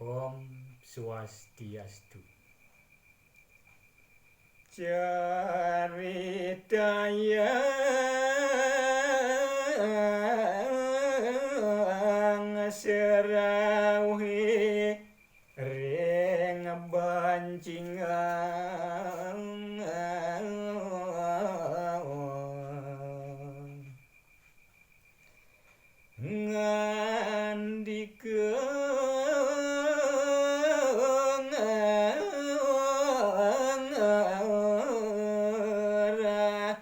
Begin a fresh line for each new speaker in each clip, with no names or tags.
Om Swastiastu. Caritayang serawih ring bancingan ngandikeun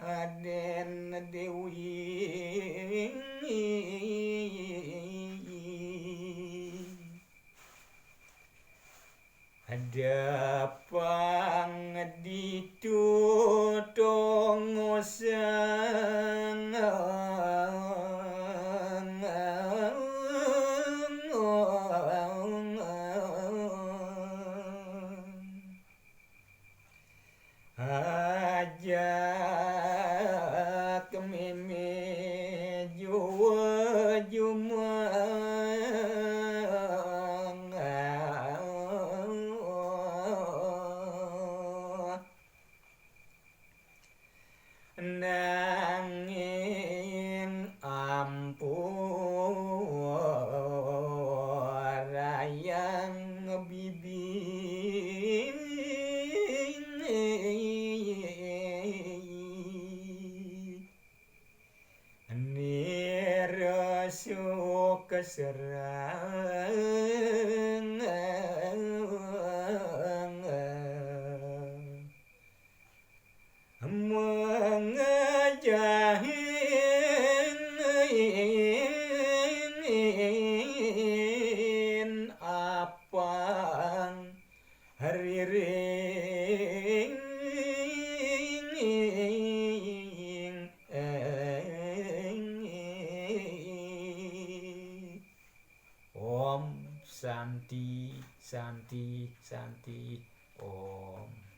Raden Dewi ada pangditutong sang ajak meme jua jumang nanging ampurayang bibing nirasuk keserang mengajahin apang hariring Om Santi Santi Santi Om.